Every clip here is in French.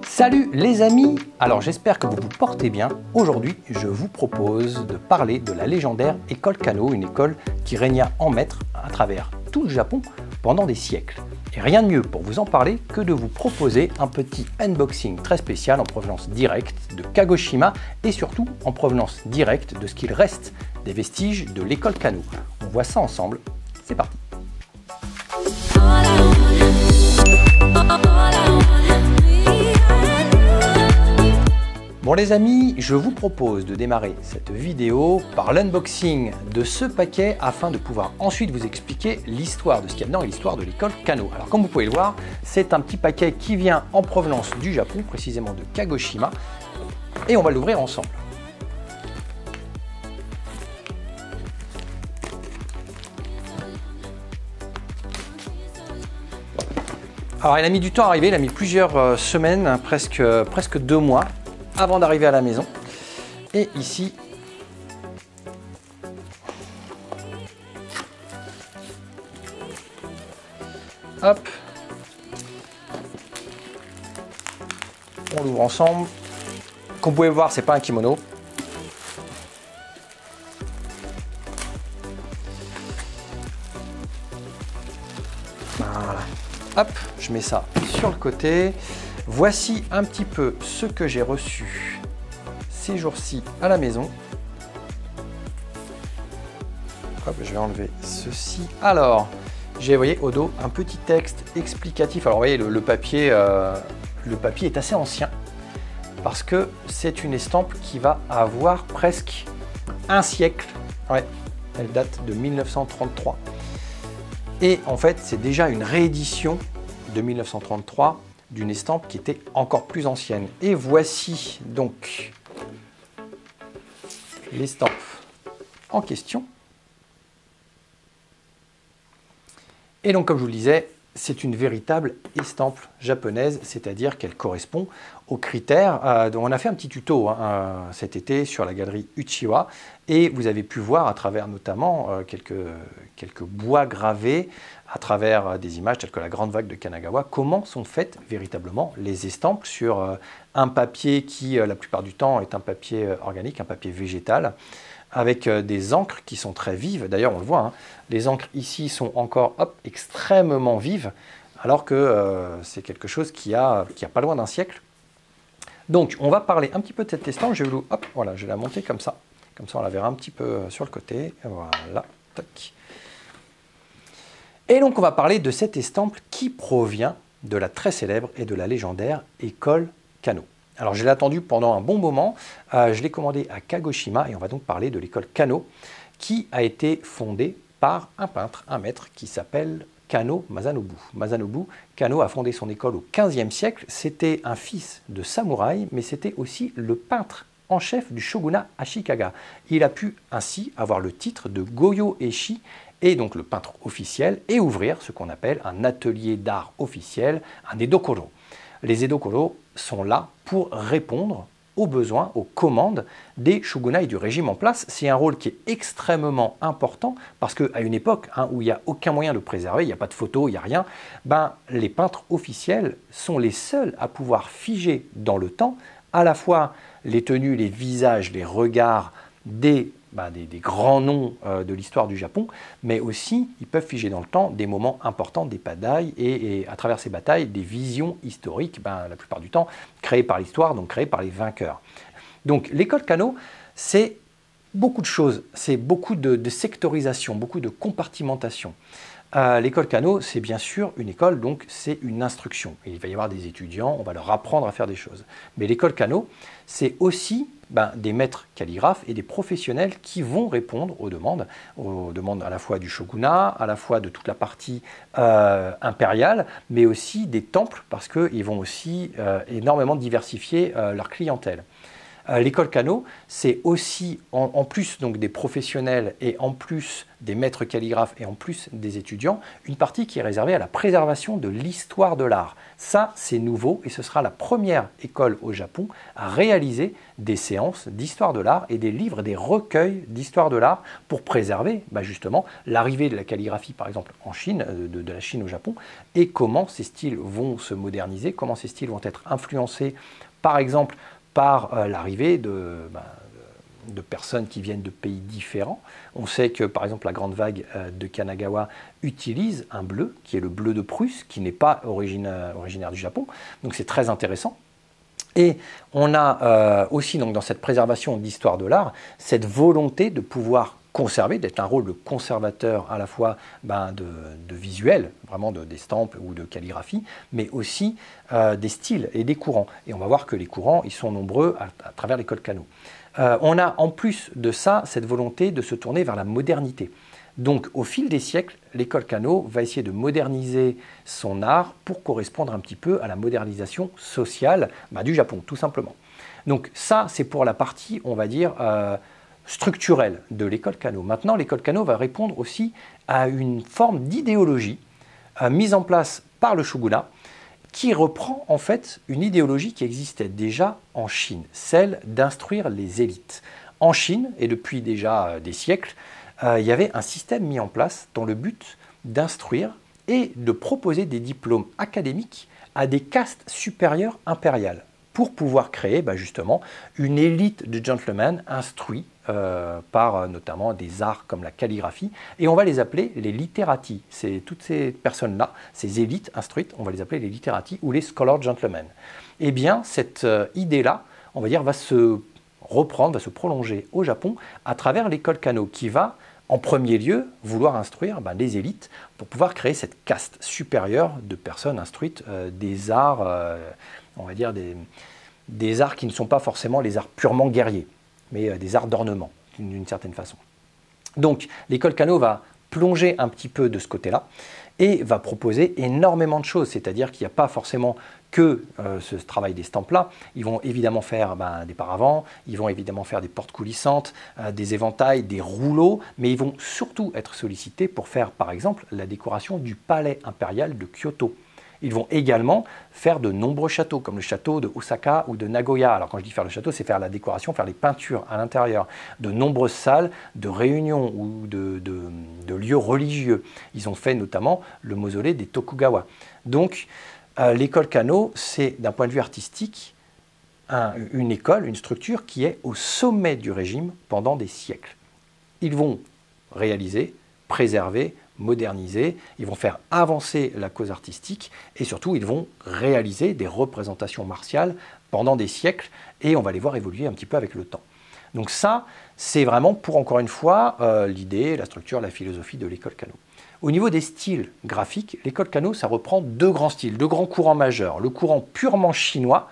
Salut les amis! Alors j'espère que vous vous portez bien. Aujourd'hui, je vous propose de parler de la légendaire école Kano, une école qui régna en maître à travers tout le Japon pendant des siècles. Et rien de mieux pour vous en parler que de vous proposer un petit unboxing très spécial en provenance directe de Kagoshima et surtout en provenance directe de ce qu'il reste des vestiges de l'école Kano. On voit ça ensemble, c'est parti! Bon les amis, je vous propose de démarrer cette vidéo par l'unboxing de ce paquet afin de pouvoir ensuite vous expliquer l'histoire de ce qu'il y a dedans et l'histoire de l'école Kano. Alors comme vous pouvez le voir, c'est un petit paquet qui vient en provenance du Japon, précisément de Kagoshima, et on va l'ouvrir ensemble. Alors il a mis du temps à arriver, il a mis plusieurs semaines, presque 2 mois avant d'arriver à la maison. Et ici, hop, on l'ouvre ensemble. Comme vous pouvez voir, c'est pas un kimono. Voilà. Hop, je mets ça sur le côté. Voici un petit peu ce que j'ai reçu ces jours-ci à la maison. Hop, je vais enlever ceci. Alors, j'ai, vous voyez, au dos, un petit texte explicatif. Alors, vous voyez, le papier est assez ancien parce que c'est une estampe qui va avoir presque un siècle. Ouais, elle date de 1933. Et en fait, c'est déjà une réédition de 1933 d'une estampe qui était encore plus ancienne. Et voici donc l'estampe en question. Et donc, comme je vous le disais, c'est une véritable estampe japonaise, c'est-à-dire qu'elle correspond aux critères dont on a fait un petit tuto cet été sur la galerie Uchiwa, et vous avez pu voir à travers notamment quelques bois gravés, à travers des images telles que la grande vague de Kanagawa, comment sont faites véritablement les estampes sur un papier qui, la plupart du temps, est un papier organique, un papier végétal, avec des encres qui sont très vives. D'ailleurs, on le voit, les encres ici sont encore extrêmement vives, alors que c'est quelque chose qui a pas loin d'un siècle. Donc, on va parler un petit peu de cette estampe. Je vais la monter comme ça. Comme ça, on la verra un petit peu sur le côté. Voilà, tac. Et donc, on va parler de cette estampe qui provient de la très célèbre et de la légendaire école Kano. Alors, je l'ai attendue pendant un bon moment. Je l'ai commandée à Kagoshima et on va donc parler de l'école Kano qui a été fondée par un peintre, un maître qui s'appelle Kano Masanobu. Masanobu Kano a fondé son école au XVe siècle. C'était un fils de samouraï, mais c'était aussi le peintre en chef du shogunat Ashikaga. Il a pu ainsi avoir le titre de Goyo-eishi, et donc le peintre officiel, et ouvrir ce qu'on appelle un atelier d'art officiel, un edokoro. Les edokoro sont là pour répondre aux besoins, aux commandes des shogunats et du régime en place. C'est un rôle qui est extrêmement important parce qu'à une époque où il n'y a aucun moyen de préserver, il n'y a pas de photos, il n'y a rien, les peintres officiels sont les seuls à pouvoir figer dans le temps à la fois les tenues, les visages, les regards des grands noms de l'histoire du Japon, mais aussi ils peuvent figer dans le temps des moments importants des batailles et à travers ces batailles, des visions historiques, la plupart du temps créées par l'histoire, donc créées par les vainqueurs. Donc l'école Kano, c'est beaucoup de choses, c'est beaucoup de sectorisation, beaucoup de compartimentation. L'école Kano, c'est bien sûr une école, donc c'est une instruction. Et il va y avoir des étudiants, on va leur apprendre à faire des choses. Mais l'école Kano, c'est aussi des maîtres calligraphes et des professionnels qui vont répondre aux demandes à la fois du shogunat, à la fois de toute la partie impériale, mais aussi des temples, parce qu'ils vont aussi énormément diversifier leur clientèle. L'école Kano, c'est aussi, en plus donc, des professionnels et en plus des maîtres calligraphes et en plus des étudiants, une partie qui est réservée à la préservation de l'histoire de l'art. Ça, c'est nouveau et ce sera la première école au Japon à réaliser des séances d'histoire de l'art et des livres, des recueils d'histoire de l'art pour préserver justement l'arrivée de la calligraphie, par exemple, en Chine, de la Chine au Japon, et comment ces styles vont se moderniser, comment ces styles vont être influencés, par exemple, par l'arrivée de personnes qui viennent de pays différents. On sait que, par exemple, la grande vague de Kanagawa utilise un bleu, qui est le bleu de Prusse, qui n'est pas originaire du Japon. Donc c'est très intéressant. Et on a aussi, donc, dans cette préservation d'histoire de l'art, cette volonté de pouvoir conserver, d'être un rôle de conservateur à la fois de visuel, vraiment d'estampes ou de calligraphie, mais aussi des styles et des courants. Et on va voir que les courants, ils sont nombreux à travers l'école Kano. On a en plus de ça cette volonté de se tourner vers la modernité. Donc au fil des siècles, l'école Kano va essayer de moderniser son art pour correspondre un petit peu à la modernisation sociale du Japon, tout simplement. Donc ça, c'est pour la partie, on va dire, structurelle de l'école Kano. Maintenant, l'école Kano va répondre aussi à une forme d'idéologie mise en place par le shogunat, qui reprend en fait une idéologie qui existait déjà en Chine, celle d'instruire les élites. En Chine, et depuis déjà des siècles, il y avait un système mis en place dans le but d'instruire et de proposer des diplômes académiques à des castes supérieures impériales pour pouvoir créer justement une élite de gentlemen instruits par notamment des arts comme la calligraphie, et on va les appeler les literati. C'est toutes ces personnes-là, ces élites instruites, on va les appeler les literati ou les scholar gentlemen. Eh bien, cette idée-là, on va dire, va se reprendre, va se prolonger au Japon à travers l'école Kano, qui va en premier lieu vouloir instruire les élites pour pouvoir créer cette caste supérieure de personnes instruites des arts, on va dire des arts qui ne sont pas forcément les arts purement guerriers, mais des arts d'ornement, d'une certaine façon. Donc l'école Kano va plonger un petit peu de ce côté-là et va proposer énormément de choses, c'est-à-dire qu'il n'y a pas forcément que ce travail d'estampes-là. Ils vont évidemment faire des paravents, ils vont évidemment faire des portes coulissantes, des éventails, des rouleaux, mais ils vont surtout être sollicités pour faire, par exemple, la décoration du palais impérial de Kyoto. Ils vont également faire de nombreux châteaux, comme le château de Osaka ou de Nagoya. Alors quand je dis faire le château, c'est faire la décoration, faire les peintures à l'intérieur. De nombreuses salles de réunion ou de lieux religieux. Ils ont fait notamment le mausolée des Tokugawa. Donc l'école Kano, c'est d'un point de vue artistique une école, une structure qui est au sommet du régime pendant des siècles. Ils vont réaliser, préserver, moderniser, ils vont faire avancer la cause artistique et surtout ils vont réaliser des représentations martiales pendant des siècles et on va les voir évoluer un petit peu avec le temps. Donc ça, c'est vraiment pour encore une fois l'idée, la structure, la philosophie de l'école Kano. Au niveau des styles graphiques, l'école Kano, ça reprend deux grands styles, deux grands courants majeurs. Le courant purement chinois,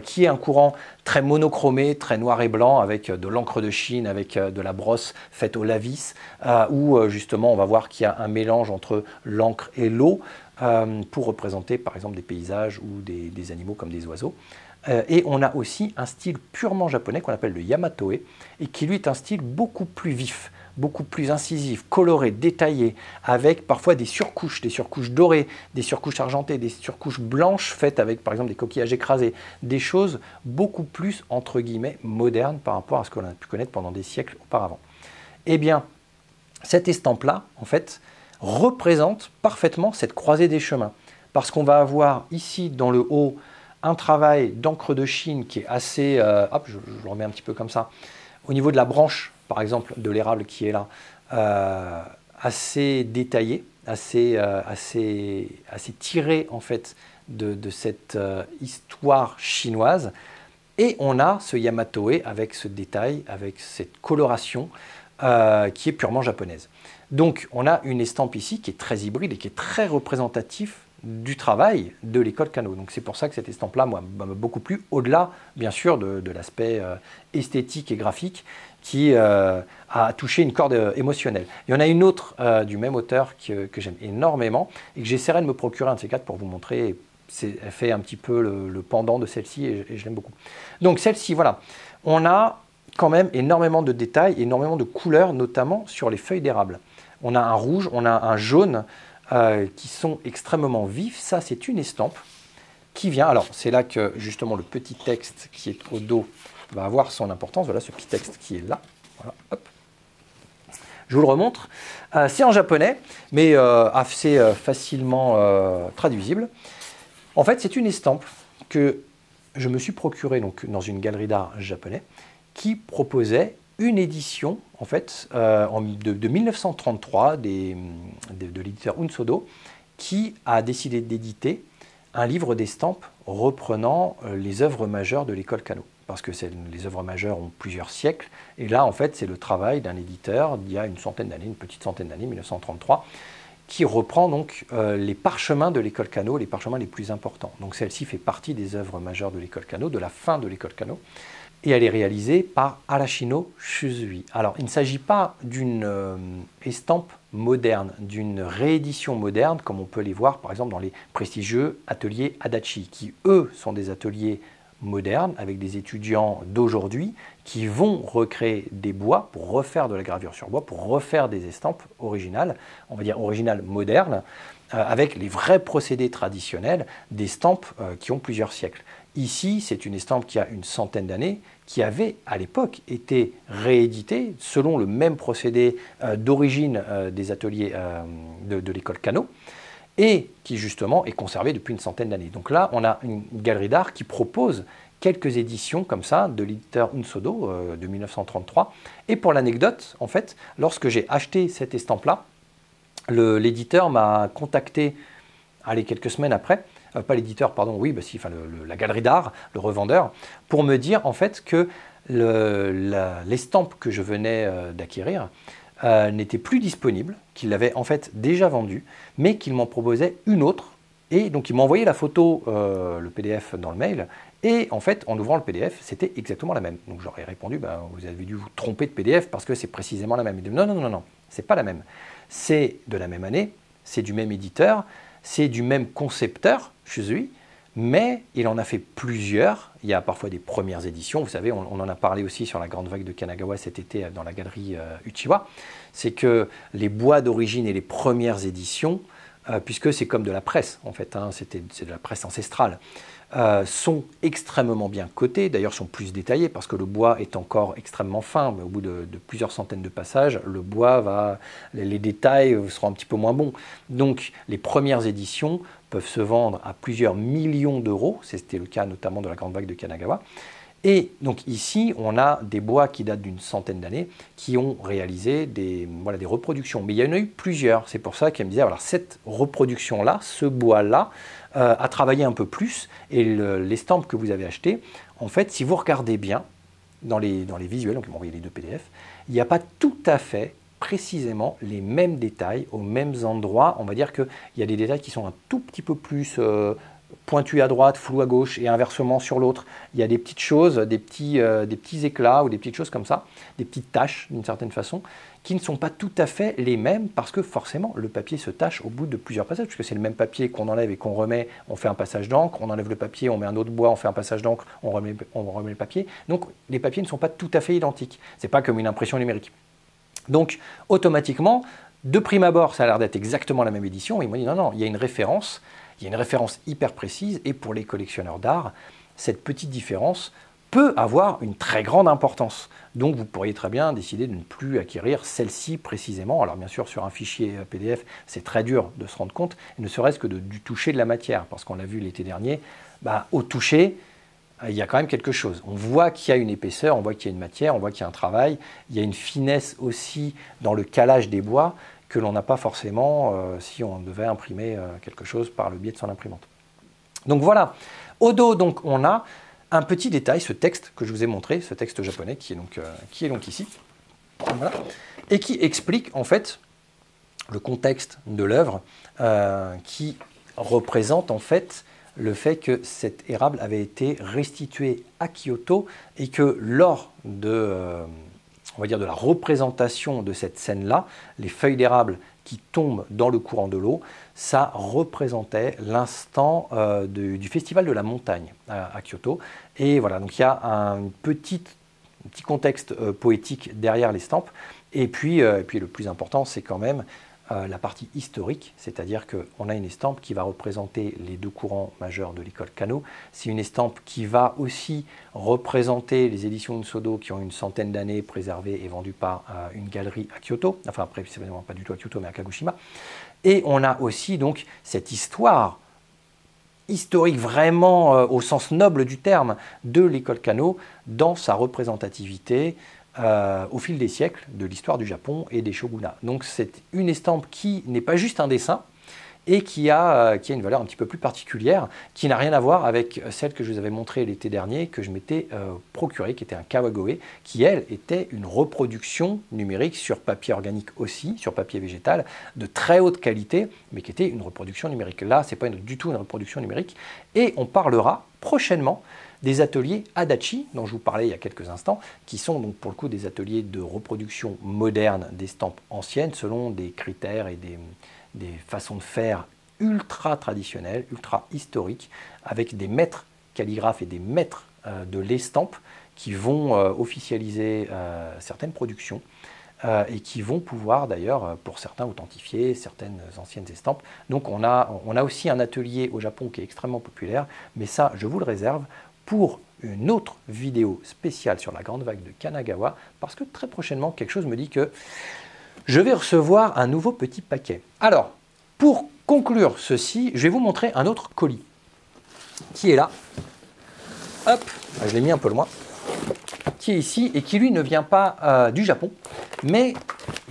qui est un courant très monochromé, très noir et blanc, avec de l'encre de Chine, avec de la brosse faite au lavis, où justement on va voir qu'il y a un mélange entre l'encre et l'eau pour représenter par exemple des paysages ou des animaux comme des oiseaux. Et on a aussi un style purement japonais qu'on appelle le Yamato-e, et qui lui est un style beaucoup plus vif, beaucoup plus incisif, coloré, détaillé, avec parfois des surcouches dorées, des surcouches argentées, des surcouches blanches faites avec par exemple des coquillages écrasés, des choses beaucoup plus entre guillemets modernes par rapport à ce qu'on a pu connaître pendant des siècles auparavant. Eh bien, cette estampe-là, en fait, représente parfaitement cette croisée des chemins, parce qu'on va avoir ici dans le haut un travail d'encre de Chine qui est assez, hop, je le remets un petit peu comme ça, au niveau de la branche, par exemple, de l'érable qui est là, assez détaillé, assez tiré en fait de cette histoire chinoise. Et on a ce Yamato-e avec ce détail, avec cette coloration qui est purement japonaise. Donc on a une estampe ici qui est très hybride et qui est très représentatif du travail de l'école Kano. Donc c'est pour ça que cette estampe-là m'a beaucoup plu, au-delà bien sûr de l'aspect esthétique et graphique qui a touché une corde émotionnelle. Il y en a une autre du même auteur que j'aime énormément et que j'essaierai de me procurer un de ces quatre pour vous montrer elle fait un petit peu le pendant de celle-ci et je l'aime beaucoup. Donc celle-ci, voilà, on a quand même énormément de détails, énormément de couleurs, notamment sur les feuilles d'érable. On a un rouge, on a un jaune qui sont extrêmement vifs. Ça, c'est une estampe qui vient. Alors, c'est là que justement le petit texte qui est au dos va avoir son importance. Voilà ce petit texte qui est là. Voilà, hop. Je vous le remontre. C'est en japonais, mais assez facilement traduisible. En fait, c'est une estampe que je me suis procurée donc, dans une galerie d'art japonais qui proposait une édition en fait, de 1933 de l'éditeur Unsodo qui a décidé d'éditer un livre d'estampes reprenant les œuvres majeures de l'école Kano. Parce que les œuvres majeures ont plusieurs siècles. Et là, en fait, c'est le travail d'un éditeur d'il y a une centaine d'années, une petite centaine d'années, 1933, qui reprend donc les parchemins de l'école Kano, les parchemins les plus importants. Donc celle-ci fait partie des œuvres majeures de l'école Kano, de la fin de l'école Kano. Et elle est réalisée par Arashino Shuzui. Alors, il ne s'agit pas d'une estampe moderne, d'une réédition moderne, comme on peut les voir, par exemple, dans les prestigieux ateliers Adachi, qui, eux, sont des ateliers modernes, avec des étudiants d'aujourd'hui, qui vont recréer des bois pour refaire de la gravure sur bois, pour refaire des estampes originales, on va dire originales modernes, avec les vrais procédés traditionnels d'estampes qui ont plusieurs siècles. Ici, c'est une estampe qui a une centaine d'années, qui avait à l'époque été rééditée selon le même procédé d'origine des ateliers de l'école Kano, et qui justement est conservée depuis une centaine d'années. Donc là, on a une galerie d'art qui propose quelques éditions comme ça de l'éditeur Unsodo de 1933. Et pour l'anecdote, en fait, lorsque j'ai acheté cette estampe-là, l'éditeur m'a contacté quelques semaines après, pas l'éditeur, pardon, oui, bah si, enfin, la galerie d'art, le revendeur, pour me dire en fait que l'estampe que je venais d'acquérir n'était plus disponible, qu'il l'avait en fait déjà vendue, mais qu'il m'en proposait une autre. Et donc il m'a envoyé la photo, le PDF dans le mail, et en fait en ouvrant le PDF, c'était exactement la même. Donc j'aurais répondu, bah, vous avez dû vous tromper de PDF parce que c'est précisément la même. Il dit non, non, non, non, c'est pas la même. C'est de la même année, c'est du même éditeur, c'est du même concepteur, Shuzui, mais il en a fait plusieurs. Il y a parfois des premières éditions. Vous savez, on en a parlé aussi sur la grande vague de Kanagawa cet été dans la galerie Uchiwa. C'est que les bois d'origine et les premières éditions, puisque c'est comme de la presse, en fait, hein, c'est de la presse ancestrale, sont extrêmement bien cotés, d'ailleurs sont plus détaillés parce que le bois est encore extrêmement fin, mais au bout de plusieurs centaines de passages, le bois les détails seront un petit peu moins bons. Donc les premières éditions peuvent se vendre à plusieurs millions d'euros, c'était le cas notamment de la grande vague de Kanagawa. Et donc ici, on a des bois qui datent d'une centaine d'années, qui ont réalisé des reproductions. Mais il y en a eu plusieurs, c'est pour ça qu'elle me disait, alors cette reproduction-là, ce bois-là, a travaillé un peu plus, et l'estampe que vous avez achetée, en fait, si vous regardez bien dans les visuels, donc ils m'ont envoyé les deux PDF, il n'y a pas tout à fait précisément les mêmes détails aux mêmes endroits. On va dire qu'il y a des détails qui sont un tout petit peu plus pointu à droite, flou à gauche et inversement sur l'autre. Il y a des petites choses, des petits éclats ou des petites choses comme ça, des petites taches d'une certaine façon, qui ne sont pas tout à fait les mêmes parce que forcément le papier se tache au bout de plusieurs passages, puisque c'est le même papier qu'on enlève et qu'on remet, on fait un passage d'encre, on enlève le papier, on met un autre bois, on fait un passage d'encre, on remet le papier. Donc les papiers ne sont pas tout à fait identiques. C'est pas comme une impression numérique. Donc automatiquement, de prime abord, ça a l'air d'être exactement la même édition. Ils m'ont dit non, non, il y a une référence hyper précise, et pour les collectionneurs d'art, cette petite différence peut avoir une très grande importance. Donc vous pourriez très bien décider de ne plus acquérir celle-ci précisément. Alors bien sûr, sur un fichier PDF, c'est très dur de se rendre compte, ne serait-ce que du toucher de la matière, parce qu'on l'a vu l'été dernier, au toucher, il y a quand même quelque chose. On voit qu'il y a une épaisseur, on voit qu'il y a une matière, on voit qu'il y a un travail, il y a une finesse aussi dans le calage des bois, que l'on n'a pas forcément si on devait imprimer quelque chose par le biais de son imprimante. Donc voilà, au dos, donc, on a un petit détail, ce texte que je vous ai montré, ce texte japonais qui est donc ici, voilà, et qui explique en fait le contexte de l'œuvre, qui représente en fait le fait que cet érable avait été restitué à Kyoto et que lors de on va dire, de la représentation de cette scène-là, les feuilles d'érable qui tombent dans le courant de l'eau, ça représentait l'instant du Festival de la montagne à Kyoto. Et voilà, donc il y a un petit contexte poétique derrière l'estampe. Et puis le plus important, c'est quand même la partie historique, c'est-à-dire qu'on a une estampe qui va représenter les deux courants majeurs de l'école Kano. C'est une estampe qui va aussi représenter les éditions Unsodo qui ont une centaine d'années, préservées et vendues par une galerie à Kyoto, enfin précisément pas du tout à Kyoto mais à Kagoshima. Et on a aussi donc cette histoire historique vraiment au sens noble du terme de l'école Kano dans sa représentativité au fil des siècles de l'histoire du Japon et des shogunats. Donc c'est une estampe qui n'est pas juste un dessin et qui a une valeur un petit peu plus particulière, qui n'a rien à voir avec celle que je vous avais montrée l'été dernier, que je m'étais procurée, qui était un Kawagoe, qui elle était une reproduction numérique sur papier organique aussi, sur papier végétal, de très haute qualité, mais qui était une reproduction numérique. Là, ce n'est pas du tout une reproduction numérique, et on parlera prochainement des ateliers Adachi, dont je vous parlais il y a quelques instants, qui sont donc pour le coup des ateliers de reproduction moderne d'estampes anciennes, selon des critères et des façons de faire ultra traditionnelles, ultra historiques, avec des maîtres calligraphes et des maîtres de l'estampe qui vont officialiser certaines productions et qui vont pouvoir d'ailleurs, pour certains, authentifier certaines anciennes estampes. Donc on a aussi un atelier au Japon qui est extrêmement populaire, mais ça, je vous le réserve pour une autre vidéo spéciale sur la grande vague de Kanagawa, parce que très prochainement, quelque chose me dit que je vais recevoir un nouveau petit paquet. Alors, pour conclure ceci, je vais vous montrer un autre colis qui est là. Hop, je l'ai mis un peu loin. Qui est ici et qui lui ne vient pas du Japon, mais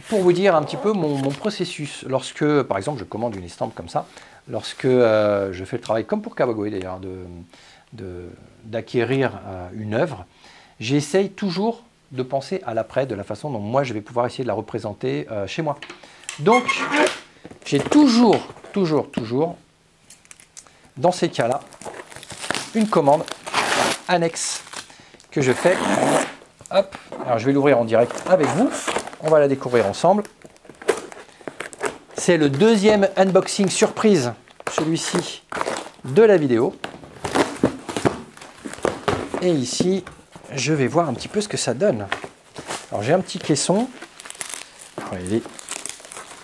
pour vous dire un petit peu mon processus, lorsque par exemple je commande une estampe comme ça, lorsque je fais le travail, comme pour Kawagoe d'ailleurs, d'acquérir une œuvre, j'essaye toujours de penser à l'après, de la façon dont moi je vais pouvoir essayer de la représenter chez moi. Donc j'ai toujours, dans ces cas-là, une commande annexe que je fais. Hop, alors je vais l'ouvrir en direct avec vous. On va la découvrir ensemble. C'est le deuxième unboxing surprise, celui-ci, de la vidéo. Et ici, je vais voir un petit peu ce que ça donne. Alors j'ai un petit caisson. Il est...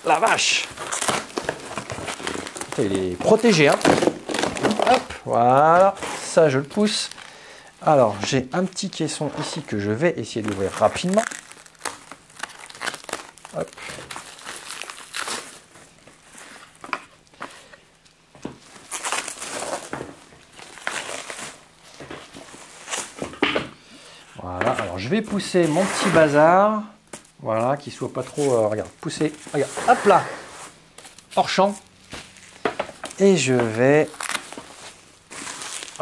La vache! Il est protégé, hein. Hop, voilà. Ça, je le pousse. Alors, j'ai un petit caisson ici que je vais essayer d'ouvrir rapidement. Hop. Voilà, alors je vais pousser mon petit bazar. Voilà, qu'il ne soit pas trop... regarde, pousser. Regarde, hop là. Hors champ. Et je vais...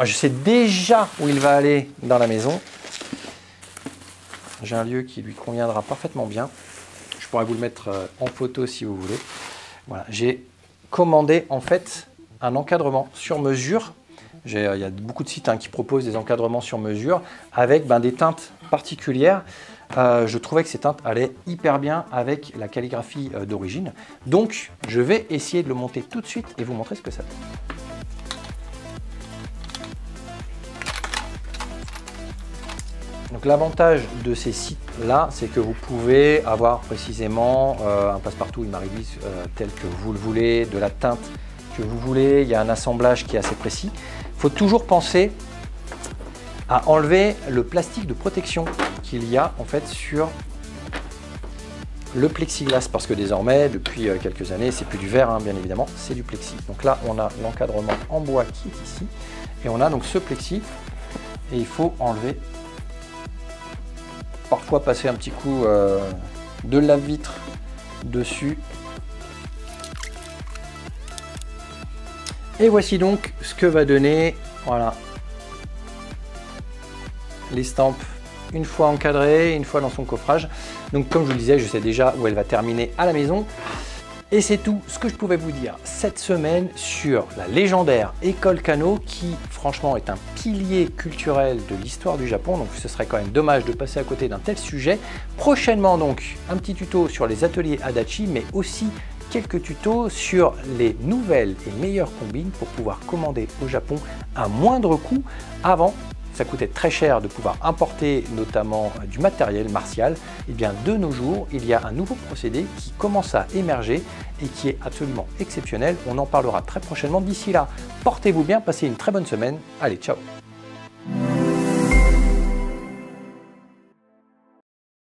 Je sais déjà où il va aller dans la maison. J'ai un lieu qui lui conviendra parfaitement bien. Je pourrais vous le mettre en photo si vous voulez. Voilà, j'ai commandé en fait un encadrement sur mesure. Il y a beaucoup de sites qui proposent des encadrements sur mesure avec des teintes particulières. Je trouvais que ces teintes allaient hyper bien avec la calligraphie d'origine. Donc, je vais essayer de le monter tout de suite et vous montrer ce que ça donne. Donc l'avantage de ces sites-là, c'est que vous pouvez avoir précisément un passe-partout, une marie-louise tel que vous le voulez, de la teinte que vous voulez, il y a un assemblage qui est assez précis. Il faut toujours penser à enlever le plastique de protection qu'il y a en fait sur le plexiglas, parce que désormais, depuis quelques années, c'est plus du verre, bien évidemment, c'est du plexi. Donc là, on a l'encadrement en bois qui est ici, et on a donc ce plexi, et il faut enlever. Parfois passer un petit coup de lave-vitre dessus. Et voici donc ce que va donner, voilà, l'estampe une fois encadrée, une fois dans son coffrage. Donc comme je vous le disais, je sais déjà où elle va terminer à la maison. Et c'est tout ce que je pouvais vous dire cette semaine sur la légendaire école Kano qui franchement est un pilier culturel de l'histoire du Japon, donc ce serait quand même dommage de passer à côté d'un tel sujet. Prochainement donc un petit tuto sur les ateliers Adachi, mais aussi quelques tutos sur les nouvelles et meilleures combines pour pouvoir commander au Japon à moindre coût. Avant, ça coûtait très cher de pouvoir importer notamment du matériel martial. Et bien de nos jours, il y a un nouveau procédé qui commence à émerger et qui est absolument exceptionnel. On en parlera très prochainement. D'ici là, portez-vous bien, passez une très bonne semaine. Allez, ciao!